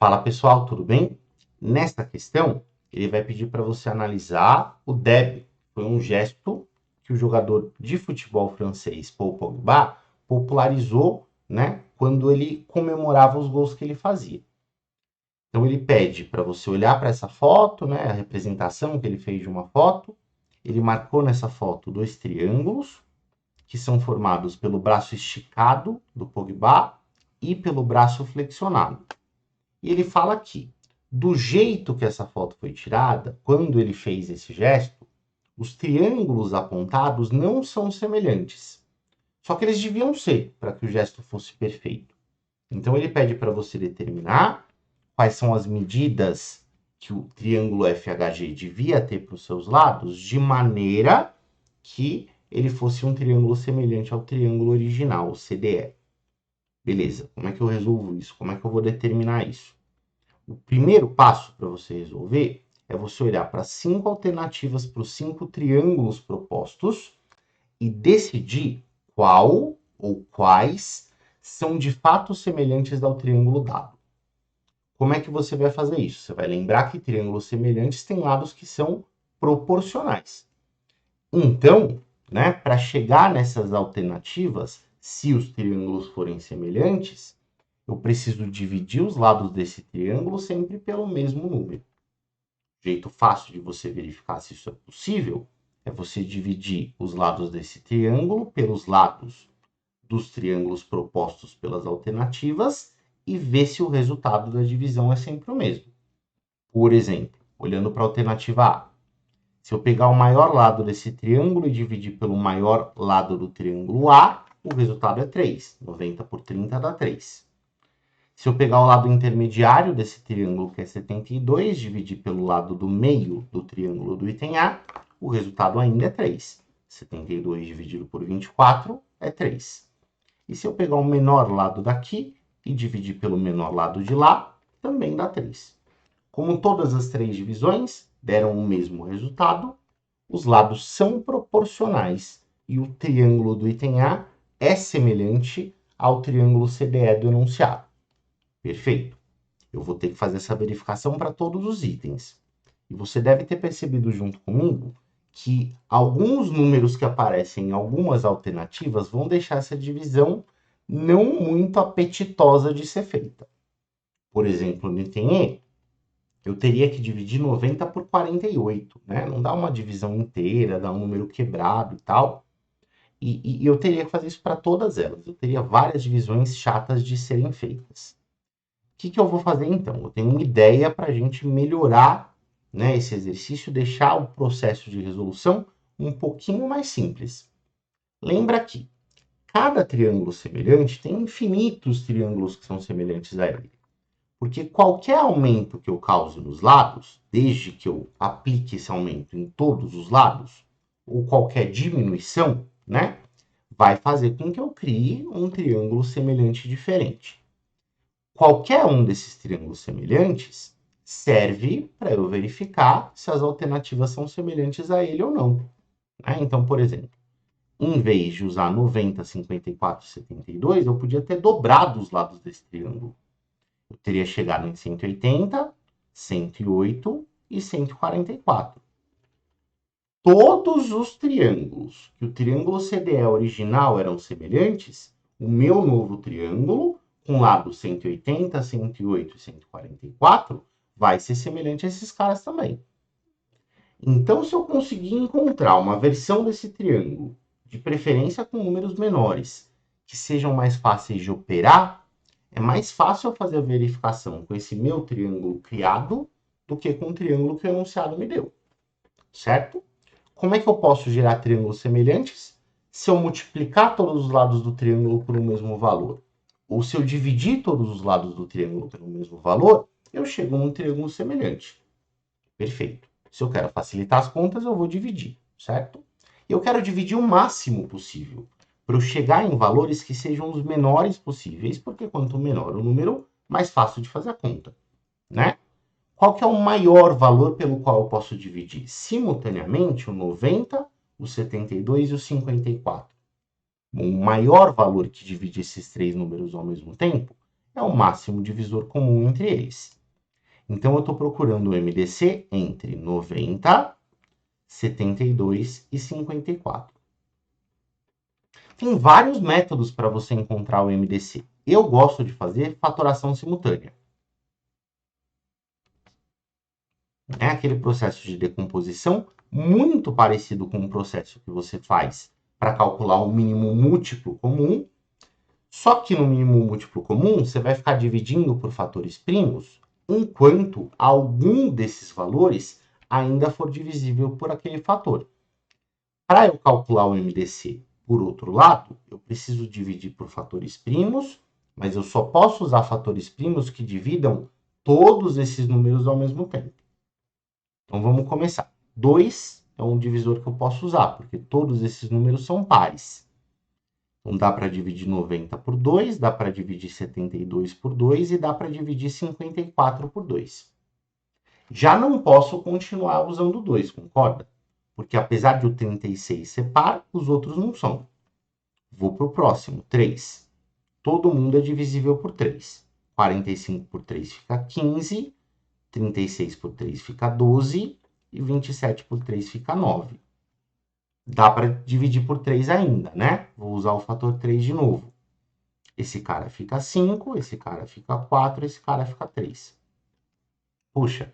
Fala pessoal, tudo bem? Nesta questão, ele vai pedir para você analisar o deb. Foi um gesto que o jogador de futebol francês, Paul Pogba, popularizou, né, quando ele comemorava os gols que ele fazia. Então ele pede para você olhar para essa foto, né, a representação que ele fez de uma foto. Ele marcou nessa foto dois triângulos, que são formados pelo braço esticado do Pogba e pelo braço flexionado. E ele fala aqui, do jeito que essa foto foi tirada, quando ele fez esse gesto, os triângulos apontados não são semelhantes. Só que eles deviam ser, para que o gesto fosse perfeito. Então ele pede para você determinar quais são as medidas que o triângulo FHG devia ter para os seus lados, de maneira que ele fosse um triângulo semelhante ao triângulo original, o CDE. Beleza, como é que eu resolvo isso? Como é que eu vou determinar isso? O primeiro passo para você resolver é você olhar para 5 alternativas para os 5 triângulos propostos e decidir qual ou quais são de fato semelhantes ao triângulo dado. Como é que você vai fazer isso? Você vai lembrar que triângulos semelhantes têm lados que são proporcionais. Então, né, para chegar nessas alternativas, se os triângulos forem semelhantes, eu preciso dividir os lados desse triângulo sempre pelo mesmo número. O jeito fácil de você verificar se isso é possível é você dividir os lados desse triângulo pelos lados dos triângulos propostos pelas alternativas e ver se o resultado da divisão é sempre o mesmo. Por exemplo, olhando para a alternativa A, se eu pegar o maior lado desse triângulo e dividir pelo maior lado do triângulo A, o resultado é 3. 90 por 30 dá 3. Se eu pegar o lado intermediário desse triângulo, que é 72, dividir pelo lado do meio do triângulo do item A, o resultado ainda é 3. 72 dividido por 24 é 3. E se eu pegar o menor lado daqui e dividir pelo menor lado de lá, também dá 3. Como todas as três divisões deram o mesmo resultado, os lados são proporcionais e o triângulo do item A é semelhante ao triângulo CDE do enunciado. Perfeito. Eu vou ter que fazer essa verificação para todos os itens. E você deve ter percebido junto comigo que alguns números que aparecem em algumas alternativas vão deixar essa divisão não muito apetitosa de ser feita. Por exemplo, no item E, eu teria que dividir 90 por 48, né? Não dá uma divisão inteira, dá um número quebrado e tal. E eu teria que fazer isso para todas elas. Eu teria várias divisões chatas de serem feitas. O que eu vou fazer então? Eu tenho uma ideia para a gente melhorar, né, esse exercício, deixar o processo de resolução um pouquinho mais simples. Lembra que cada triângulo semelhante tem infinitos triângulos que são semelhantes a ele. Porque qualquer aumento que eu cause nos lados, desde que eu aplique esse aumento em todos os lados, ou qualquer diminuição, né, vai fazer com que eu crie um triângulo semelhante diferente. Qualquer um desses triângulos semelhantes serve para eu verificar se as alternativas são semelhantes a ele ou não. Né? Então, por exemplo, em vez de usar 90, 54, 72, eu podia ter dobrado os lados desse triângulo. Eu teria chegado em 180, 108 e 144. Todos os triângulos que o triângulo CDE original eram semelhantes, o meu novo triângulo, com lado 180, 108 e 144, vai ser semelhante a esses caras também. Então, se eu conseguir encontrar uma versão desse triângulo, de preferência com números menores, que sejam mais fáceis de operar, é mais fácil eu fazer a verificação com esse meu triângulo criado do que com o triângulo que o enunciado me deu. Certo? Como é que eu posso gerar triângulos semelhantes? Se eu multiplicar todos os lados do triângulo por um mesmo valor. Ou se eu dividir todos os lados do triângulo pelo mesmo valor, eu chego num triângulo semelhante. Perfeito. Se eu quero facilitar as contas, eu vou dividir, certo? Eu quero dividir o máximo possível, para eu chegar em valores que sejam os menores possíveis, porque quanto menor o número, mais fácil de fazer a conta, né? Qual que é o maior valor pelo qual eu posso dividir simultaneamente o 90, o 72 e o 54? O maior valor que divide esses três números ao mesmo tempo é o máximo divisor comum entre eles. Então, eu estou procurando o MDC entre 90, 72 e 54. Tem vários métodos para você encontrar o MDC. Eu gosto de fazer fatoração simultânea. É aquele processo de decomposição muito parecido com o processo que você faz para calcular o mínimo múltiplo comum. Só que no mínimo múltiplo comum, você vai ficar dividindo por fatores primos, enquanto algum desses valores ainda for divisível por aquele fator. Para eu calcular o MDC, por outro lado, eu preciso dividir por fatores primos, mas eu só posso usar fatores primos que dividam todos esses números ao mesmo tempo. Então vamos começar. 2 é um divisor que eu posso usar, porque todos esses números são pares. Então dá para dividir 90 por 2, dá para dividir 72 por 2 e dá para dividir 54 por 2. Já não posso continuar usando 2, concorda? Porque apesar de o 36 ser par, os outros não são. Vou para o próximo, 3. Todo mundo é divisível por 3. 45 por 3 fica 15, 36 por 3 fica 12 e 27 por 3 fica 9. Dá para dividir por 3 ainda, né? Vou usar o fator 3 de novo. Esse cara fica 5, esse cara fica 4, esse cara fica 3. Puxa,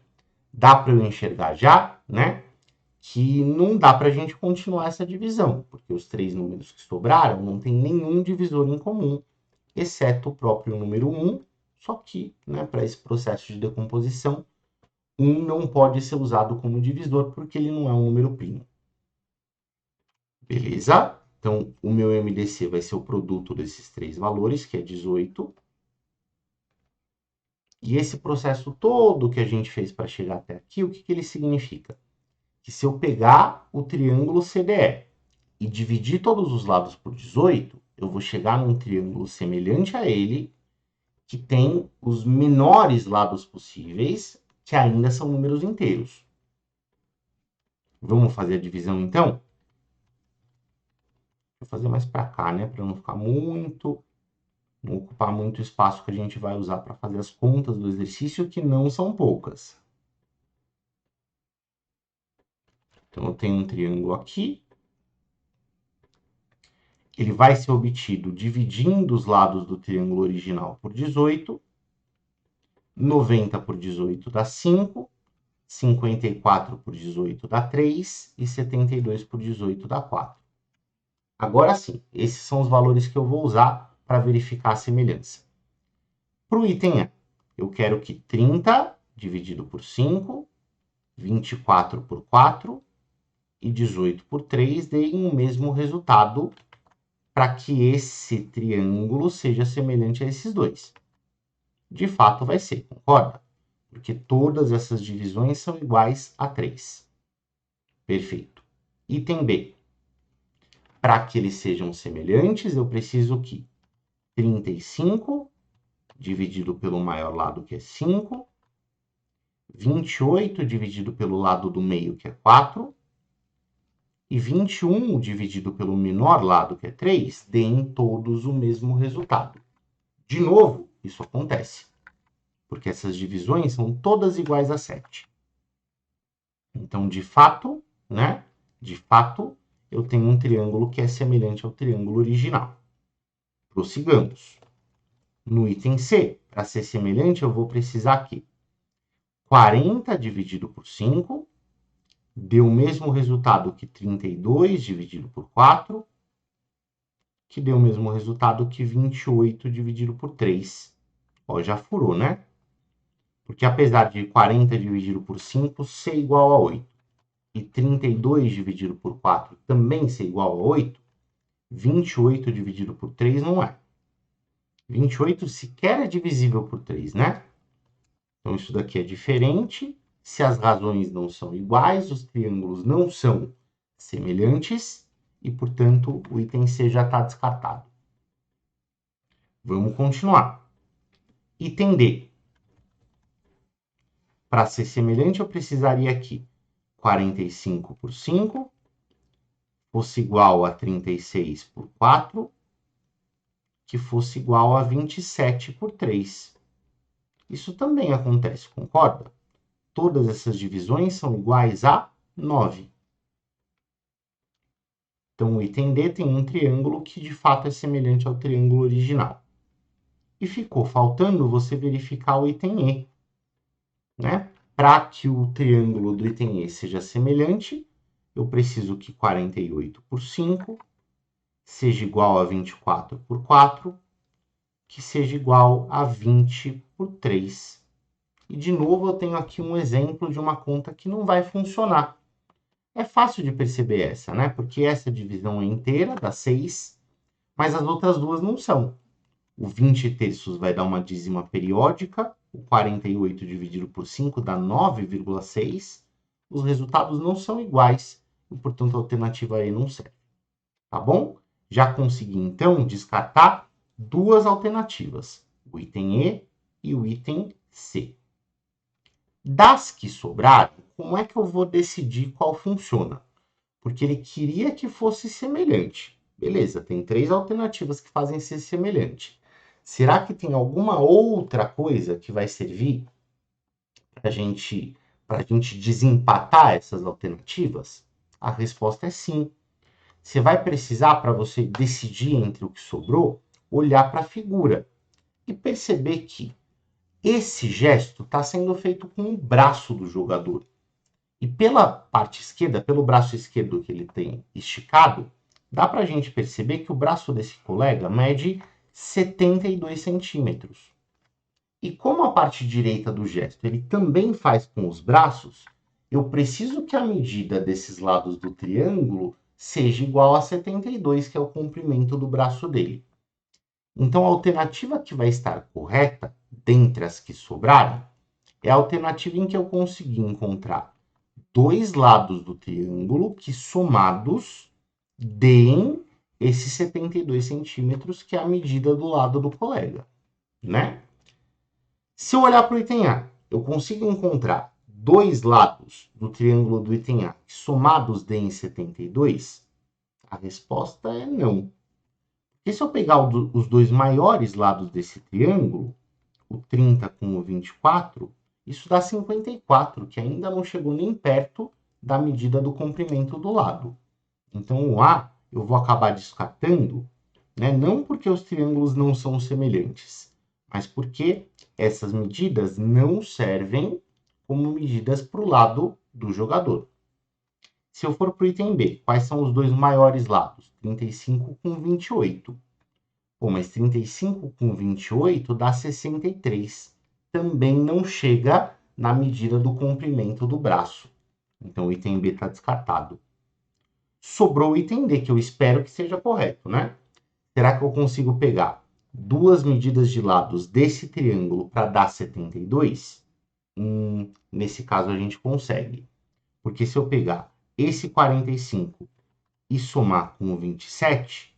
dá para eu enxergar já, né? Que não dá para a gente continuar essa divisão, porque os 3 números que sobraram não tem nenhum divisor em comum, exceto o próprio número 1, só que, né, para esse processo de decomposição, 1 não pode ser usado como divisor, porque ele não é um número primo. Beleza? Então, o meu MDC vai ser o produto desses 3 valores, que é 18. E esse processo todo que a gente fez para chegar até aqui, o que ele significa? Que se eu pegar o triângulo CDE e dividir todos os lados por 18, eu vou chegar num triângulo semelhante a ele, que tem os menores lados possíveis, que ainda são números inteiros. Vamos fazer a divisão, então? Vou fazer mais para cá, né? Para não ficar muito... não ocupar muito espaço que a gente vai usar para fazer as contas do exercício, que não são poucas. Então, eu tenho um triângulo aqui. Ele vai ser obtido dividindo os lados do triângulo original por 18. 90 por 18 dá 5. 54 por 18 dá 3. E 72 por 18 dá 4. Agora sim, esses são os valores que eu vou usar para verificar a semelhança. Para o item A, eu quero que 30 dividido por 5, 24 por 4 e 18 por 3 deem o mesmo resultado para que esse triângulo seja semelhante a esses dois. De fato vai ser, concorda? Porque todas essas divisões são iguais a 3. Perfeito. Item B. Para que eles sejam semelhantes, eu preciso que 35 dividido pelo maior lado, que é 5, 28 dividido pelo lado do meio, que é 4, e 21 dividido pelo menor lado, que é 3, deem todos o mesmo resultado. De novo, isso acontece, porque essas divisões são todas iguais a 7. Então, de fato, né? De fato, eu tenho um triângulo que é semelhante ao triângulo original. Prossigamos. No item C, para ser semelhante, eu vou precisar que 40 dividido por 5 dê o mesmo resultado que 32 dividido por 4, que dê o mesmo resultado que 28 dividido por 3. Ó, já furou, né? Porque apesar de 40 dividido por 5 ser igual a 8, e 32 dividido por 4 também ser igual a 8, 28 dividido por 3 não é. 28 sequer é divisível por 3, né? Então, isso daqui é diferente. Se as razões não são iguais, os triângulos não são semelhantes e, portanto, o item C já está descartado. Vamos continuar. Item D. Para ser semelhante, eu precisaria que 45 por 5 fosse igual a 36 por 4, que fosse igual a 27 por 3. Isso também acontece, concorda? Todas essas divisões são iguais a 9. Então, o item D tem um triângulo que de fato é semelhante ao triângulo original. E ficou faltando você verificar o item E, né? Para que o triângulo do item E seja semelhante, eu preciso que 48 por 5 seja igual a 24 por 4, que seja igual a 20 por 3. E de novo eu tenho aqui um exemplo de uma conta que não vai funcionar. É fácil de perceber essa, né? Porque essa divisão é inteira, dá 6, mas as outras duas não são. O 20 terços vai dar uma dízima periódica, o 48 dividido por 5 dá 9,6. Os resultados não são iguais e, portanto, a alternativa E não serve. Tá bom? Já consegui, então, descartar duas alternativas, o item E o item C. Das que sobraram, como é que eu vou decidir qual funciona? Porque ele queria que fosse semelhante. Beleza, tem 3 alternativas que fazem ser semelhante. Será que tem alguma outra coisa que vai servir para a gente desempatar essas alternativas? A resposta é sim. Você vai precisar, para você decidir entre o que sobrou, olhar para a figura e perceber que esse gesto está sendo feito com o braço do jogador. E pela parte esquerda, pelo braço esquerdo que ele tem esticado, dá para a gente perceber que o braço desse colega mede 72 centímetros. E como a parte direita do gesto ele também faz com os braços, eu preciso que a medida desses lados do triângulo seja igual a 72, que é o comprimento do braço dele. Então, a alternativa que vai estar correta, dentre as que sobrarem, é a alternativa em que eu consegui encontrar dois lados do triângulo que, somados, deem esses 72 centímetros, que é a medida do lado do colega, né? Se eu olhar para o item A, eu consigo encontrar dois lados do triângulo do item A que, somados, deem 72? A resposta é não. E se eu pegar os dois maiores lados desse triângulo, o 30 com o 24, isso dá 54, que ainda não chegou nem perto da medida do comprimento do lado. Então, o A eu vou acabar descartando, né? Não porque os triângulos não são semelhantes, mas porque essas medidas não servem como medidas para o lado do jogador. Se eu for para o item B, quais são os dois maiores lados? 35 com 28. Pô, mas 35 com 28 dá 63. Também não chega na medida do comprimento do braço. Então o item B está descartado. Sobrou o item D, que eu espero que seja correto, né? Será que eu consigo pegar duas medidas de lados desse triângulo para dar 72? Nesse caso a gente consegue. Porque se eu pegar esse 45 e somar com o 27,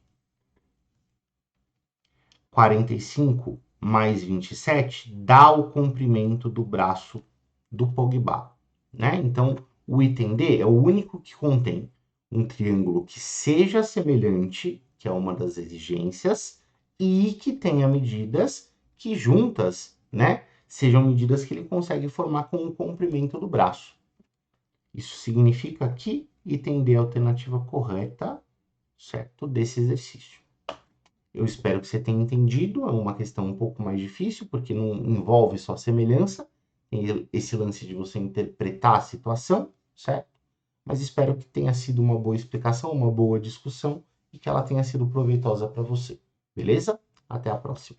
45 mais 27 dá o comprimento do braço do Pogba, né? Então, o item D é o único que contém um triângulo que seja semelhante, que é uma das exigências, e que tenha medidas que juntas, né, sejam medidas que ele consegue formar com o comprimento do braço. Isso significa que item D é a alternativa correta, certo, desse exercício. Eu espero que você tenha entendido, é uma questão um pouco mais difícil, porque não envolve só semelhança, tem esse lance de você interpretar a situação, certo? Mas espero que tenha sido uma boa explicação, uma boa discussão, e que ela tenha sido proveitosa para você, beleza? Até a próxima.